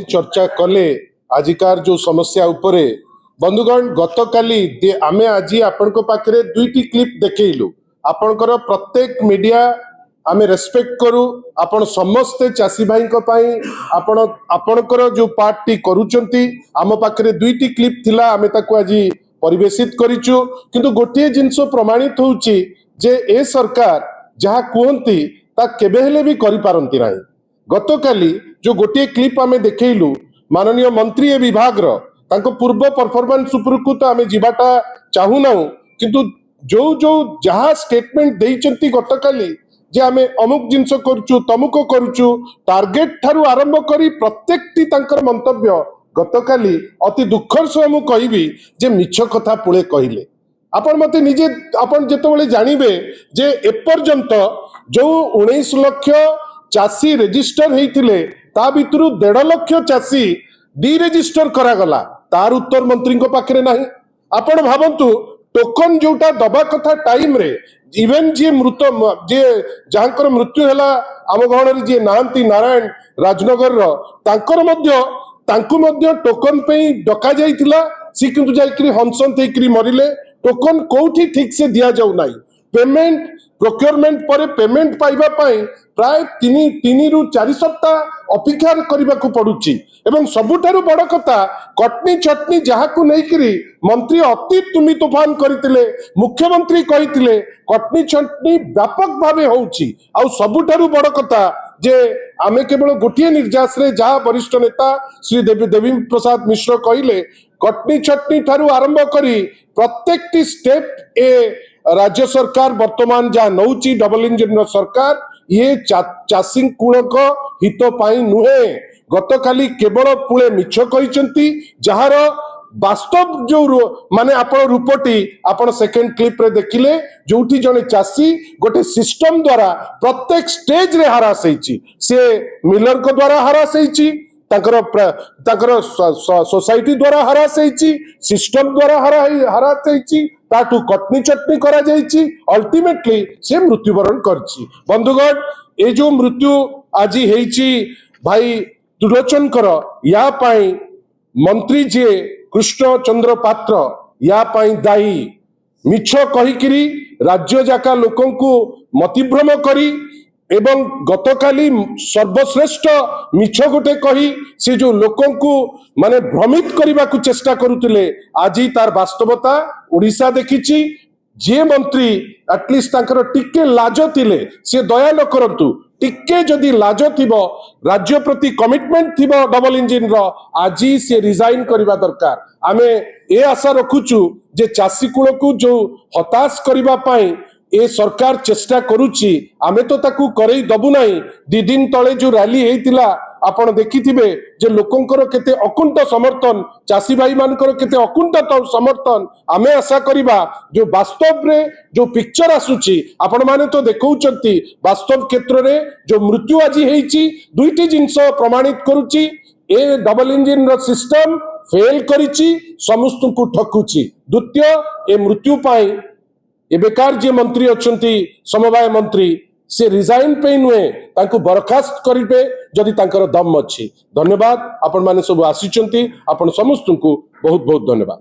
चर्चा कले आजिकार जो समस्या उपरे बंधुगण गतकाली आमे आज आपण पाखे दुईटी क्लिप देखलु आपणकर प्रत्येक मीडिया आमे रेस्पेक्ट करू आपण समस्ते चासी भाई आपण आपणकर जो पार्टी करूचंती आम पाखे दुईटी क्लिप थिला आमे ताकू आज परिवेशित करिचु किंतु गोटे जिंस प्रमाणित होउची जे ए सरकार जहाँ कहती ता केबे हेले भी करि पारंती नाही। गतकाली जो गोटे क्लिप आमे देखलु माननीय मंत्री ए विभाग तांको पूर्व परफॉर्मेंस उपरकू तो आमे जीवाटा चाहूना किंतु जो जो जहाँ स्टेटमेंट देइचंती गतकाली जे आमे अमुक जिंस करूचु तमुक करूचु टार्गेट ठारू आरंभ करी प्रत्येकटी तांकर मंतव्य गतकाली अति दुखर सह मु कहबी जे मिछ कथा पुळे कहिले आपण मते निजे आपण जेतबेले जानिबे जे एपर्यंत जो 19 लाख चासी रजिस्टर हेइथिले ता भितरु 1.5 लाख चासी डी रजिस्टर करा गला तार उत्तर मंत्री को पाखरे नाही। आपण भाबंतु टोकन जोटा दबा कथा टाइम रे इवेन जे मृत जे जहाँकर मृत्यु हैला आम गहण जे नांती नारायण राजनगर रो तांकर मध्य टोकन पे डका जाइतिला सी किंतु जाइकरी हंसंत हेकरी मरिले टोकन कोठी ठीक से दिया जाउ नाही। पेमेंट प्रोक्योरमेंट पर पेमेंट पाइबा पाई प्राय 3 रु 4 सप्ताह अपेक्षा करने पड़ुची एवं सबुठारु बड़ कथा कटनी चटनी जहाकू नहींकरी मंत्री अति तुमी तूफान करथिले मुख्यमंत्री कहिथिले कटनी चटनी व्यापक भावे होउची आ सबुठारु बड़ कथा जे आमे केवल गोटे निर्यास रे जहा वरिष्ठ नेता श्री देवी प्रसाद मिश्र कहिले कटनी चटनी ठारू आरंभ करी प्रत्येक स्टेप ए राज्य सरकार वर्तमान जहाँ नौची डबल इंजिन सरकार ये चाषी कूलक हित पाई नुहे गतकाली केवल पुळे मिछ कहिसंती जहार वास्तव जो माने आपण रूपटी आपण सेकेंड क्लिप रे देखिले जोठी जने चासी गोटे सिस्टम द्वारा प्रत्येक स्टेज रे हरास हेची से मिलर को द्वारा हरास हेची ताकर सोसाइटी द्वारा हरास हेची सिस्टम द्वारा हरास हेची ताटू कटनी चटनी करा जाइची अल्टीमेटली से मृत्युवरण करची। बंधुगण ए जो मृत्यु आज हेची भाई त्रिलोचन कर या पाई मंत्री जे कृष्ण चंद्र पात्र या पाई दायी मिछ कहिकिरी राज्य जाका लोकंकु मतिभ्रम करी एवं गतकाली सर्वश्रेष्ठ मिछ गोटे कही से जो लोकंकु माने भ्रमित करने को चेष्टा करुतिले आज तार वास्तवता ओडिशा देखिची जे मंत्री एटलिस्ट तांकर टिके लाज थिले से दया न करंतु टिके जदि लाज थिबो राज्य प्रति कमिटमेंट थिबो डबल इंजिन रो आज से रिजाइन करबा दरकार। आमे ए आशा रखुचु जे चासी कुल को जो हताश करबा पाई ए सरकार चेष्टा करुची आमे तो ताकू करई दबु नाही। 2 दिन तळे जो रैली हेतिला आपण देखिथिबे जे लोकंकर केते अकुंठ समर्थन चासी भाई मानकर केते अकुंठ समर्थन आमे आशा करिबा जो वास्तव रे जो पिक्चर आसुची आपण माने तो देखौचंती वास्तव क्षेत्र रे जो मृत्यु आज हेची दुईटी जिंस प्रमाणित करूची ए डबल इंजिन रो सिस्टम फेल करिची समस्त को ठकुची। द्वितीय ए मृत्यु पाई एबेकार जे मंत्री अछंती समवाय मंत्री से रिजाइन पे नुहे तांको बरखास्त करिबे जदि तांकर दम अछि। धन्यवाद आपण माने सब आसीचंती आपण समस्त को बहुत बहुत धन्यवाद।